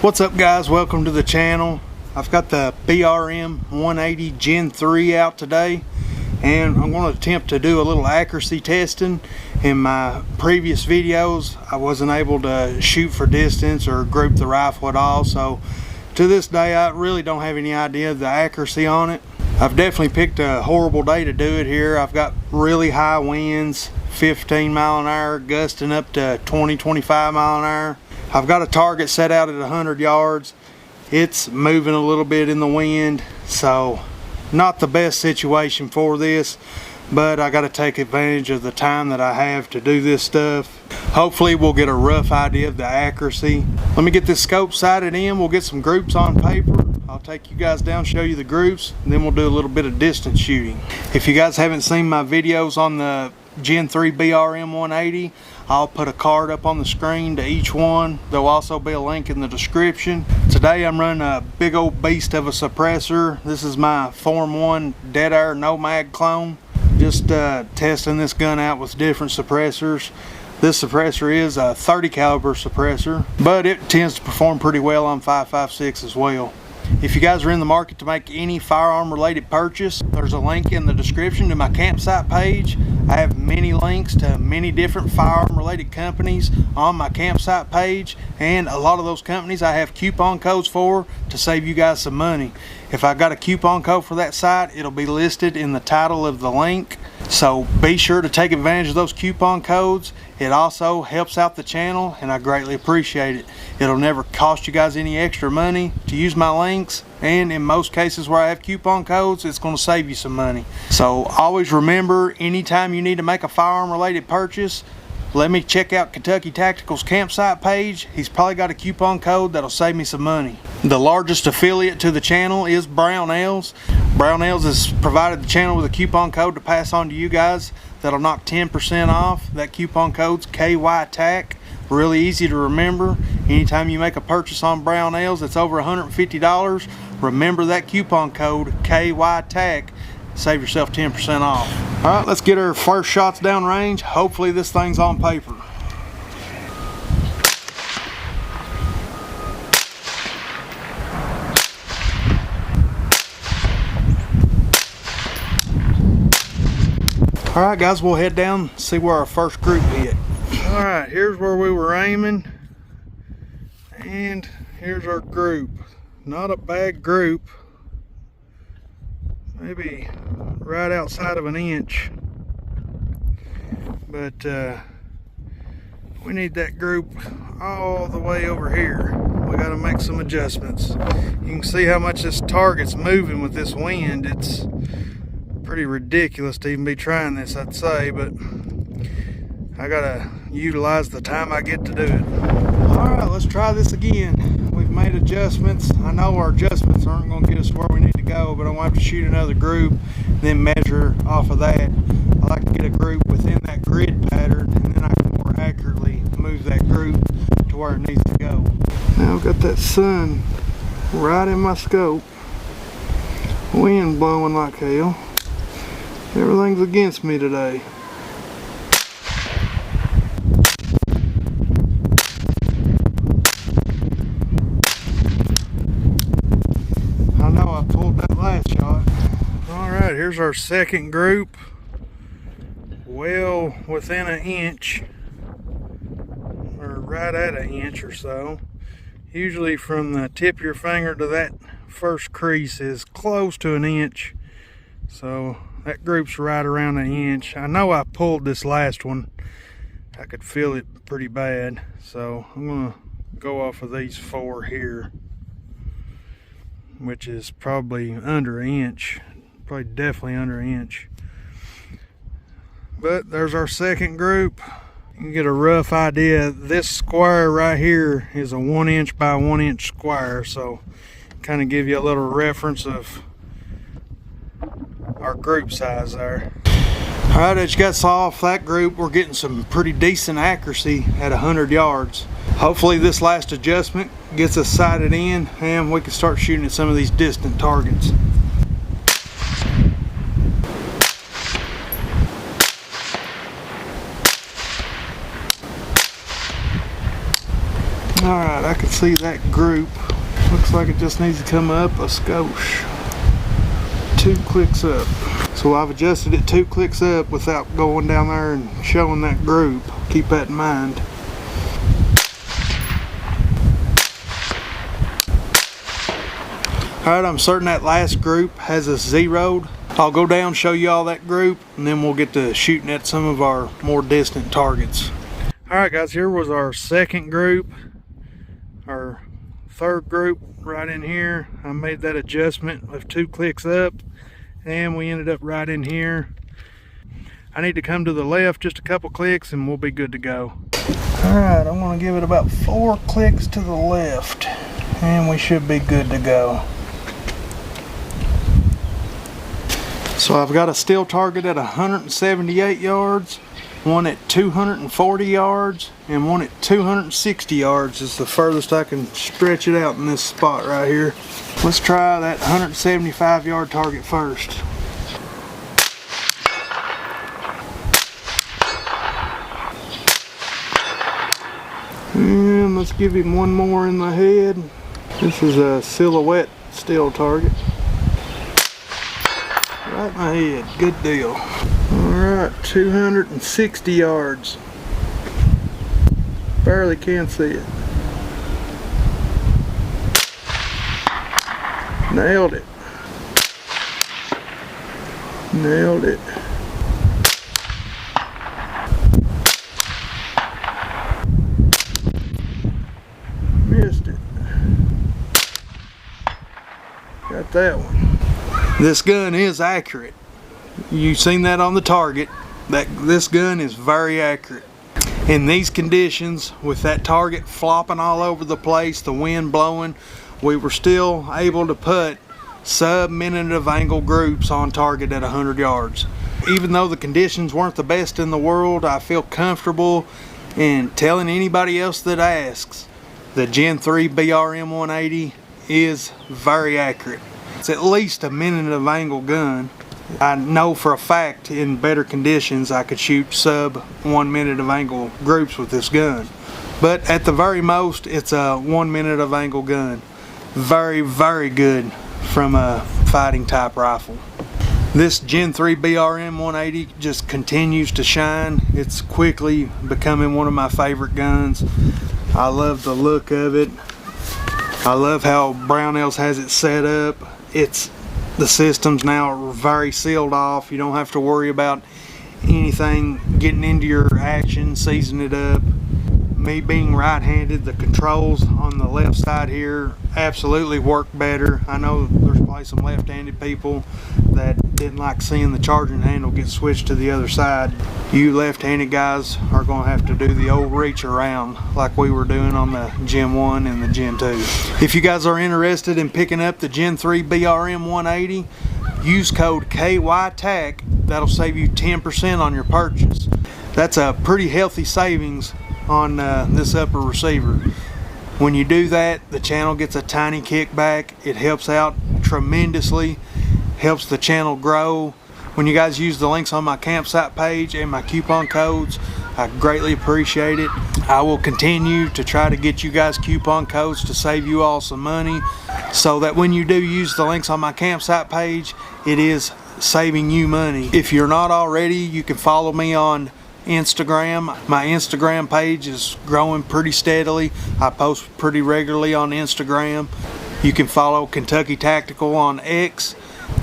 What's up, guys? Welcome to the channel. I've got the BRN180 Gen 3 out today, and I'm going to attempt to do a little accuracy testing. In my previous videos I wasn't able to shoot for distance or group the rifle at all, so to this day I really don't have any idea of the accuracy on it. I've definitely picked a horrible day to do it here. I've got really high winds, 15 mile an hour, gusting up to 20-25 mile an hour. I've got a target set out at 100 yards. It's moving a little bit in the wind, so not the best situation for this, but I got to take advantage of the time that I have to do this stuff. Hopefully we'll get a rough idea of the accuracy. Let me get this scope sighted in. We'll get some groups on paper. I'll take you guys down, show you the groups, and then we'll do a little bit of distance shooting. If you guys haven't seen my videos on the Gen 3 BRN180, I'll put a card up on the screen to each one. There'll also be a link in the description. Today I'm running a big old beast of a suppressor. This is my Form 1 Dead Air No Mag clone. Just testing this gun out with different suppressors. This suppressor is a 30 caliber suppressor, but it tends to perform pretty well on 5.56 as well. If you guys are in the market to make any firearm related purchase, there's a link in the description to my campsite page. I have many links to many different firearm related companies on my campsite page, and a lot of those companies I have coupon codes for to save you guys some money. If I got a coupon code for that site, it'll be listed in the title of the link, so be sure to take advantage of those coupon codes. It also helps out the channel, and I greatly appreciate it. It'll never cost you guys any extra money to use my links, and in most cases where I have coupon codes, it's going to save you some money. So always remember, anytime you need to make a firearm related purchase, let me check out Kentucky Tactical's campsite page. He's probably got a coupon code that'll save me some money. The largest affiliate to the channel is Brownells. Brownells has provided the channel with a coupon code to pass on to you guys that'll knock 10% off. That coupon code's KYTAC. Really easy to remember. Anytime you make a purchase on Brownells that's over $150, remember that coupon code KYTAC. Save yourself 10% off. All right, let's get our first shots down range. Hopefully this thing's on paper. All right, guys, we'll head down, see where our first group hit. All right, here's where we were aiming, and here's our group. Not a bad group. Maybe right outside of an inch, but we need that group all the way over here. We got to make some adjustments. You can see how much this target's moving with this wind. It's pretty ridiculous to even be trying this, I'd say, but I gotta utilize the time I get to do it. All right, let's try this again. We've made adjustments. I know our adjustments aren't going to get us where we need to go, but I'm going to have to shoot another group, then measure off of that. I like to get a group within that grid pattern, and then I can more accurately move that group to where it needs to go. Now I've got that sun right in my scope. Wind blowing like hell. Everything's against me today. Here's our second group, well within an inch, or right at an inch or so. Usually from the tip of your finger to that first crease is close to an inch, so that group's right around an inch. I know I pulled this last one. I could feel it pretty bad, so I'm gonna go off of these four here, which is probably under an inch. Probably definitely under an inch. But there's our second group. You can get a rough idea. This square right here is a 1 inch by 1 inch square, so kind of give you a little reference of our group size there. All right, as you guys saw off that group, we're getting some pretty decent accuracy at 100 yards. Hopefully this last adjustment gets us sighted in and we can start shooting at some of these distant targets. Alright, I can see that group. Looks like it just needs to come up a skosh. 2 clicks up. So I've adjusted it 2 clicks up without going down there and showing that group. Keep that in mind. Alright, I'm certain that last group has us zeroed. I'll go down, show you all that group, and then we'll get to shooting at some of our more distant targets. Alright guys, here was our second group. Our third group right in here. I made that adjustment of 2 clicks up, and we ended up right in here. I need to come to the left just a couple clicks and we'll be good to go. Alright, I'm going to give it about 4 clicks to the left and we should be good to go. So I've got a still target at 178 yards, one at 240 yards, and one at 260 yards is the furthest I can stretch it out in this spot right here. Let's try that 175 yard target first. And let's give him one more in the head. This is a silhouette still target. Right in the head, good deal. Alright, 260 yards. Barely can see it. Nailed it. Nailed it. Missed it. Got that one. This gun is accurate. You've seen that on the target. This gun is very accurate. In these conditions, with that target flopping all over the place, the wind blowing, we were still able to put sub-minute of angle groups on target at 100 yards. Even though the conditions weren't the best in the world, I feel comfortable in telling anybody else that asks, the Gen 3 BRN180 is very accurate. It's at least a minute of angle gun. I know for a fact in better conditions I could shoot sub 1 minute of angle groups with this gun. But at the very most, it's a 1 minute of angle gun. Very, very good from a fighting type rifle. This Gen 3 BRN180 just continues to shine. It's quickly becoming one of my favorite guns. I love the look of it. I love how Brownells has it set up. The system's now very sealed off. You don't have to worry about anything getting into your action, seizing it up. Me being right-handed, the controls on the left side here absolutely work better. I know there's probably some left-handed people that didn't like seeing the charging handle get switched to the other side. You left-handed guys are going to have to do the old reach around like we were doing on the Gen 1 and the Gen 2. If you guys are interested in picking up the Gen 3 BRN180, use code KYTAC. That'll save you 10% on your purchase. That's a pretty healthy savings on this upper receiver. When you do that, the channel gets a tiny kickback. It helps out tremendously, helps the channel grow. When you guys use the links on my campsite page and my coupon codes, I greatly appreciate it. I will continue to try to get you guys coupon codes to save you all some money, so that when you do use the links on my campsite page, it is saving you money. If you're not already, you can follow me on Instagram. My Instagram page is growing pretty steadily. I post pretty regularly on Instagram. You can follow Kentucky Tactical on X.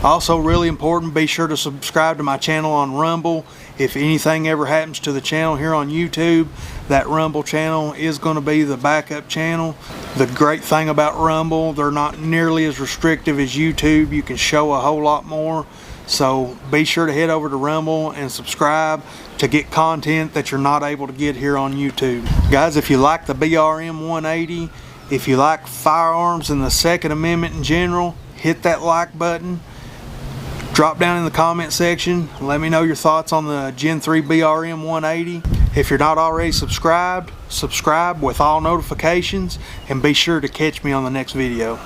Also really important, be sure to subscribe to my channel on Rumble. If anything ever happens to the channel here on YouTube, that Rumble channel is going to be the backup channel. The great thing about Rumble, they're not nearly as restrictive as YouTube. You can show a whole lot more. So be sure to head over to Rumble and subscribe to get content that you're not able to get here on YouTube. Guys, if you like the BRN180, if you like firearms and the Second Amendment in general, hit that like button. Drop down in the comment section. Let me know your thoughts on the Gen 3 BRN180. If you're not already subscribed, subscribe with all notifications, and be sure to catch me on the next video.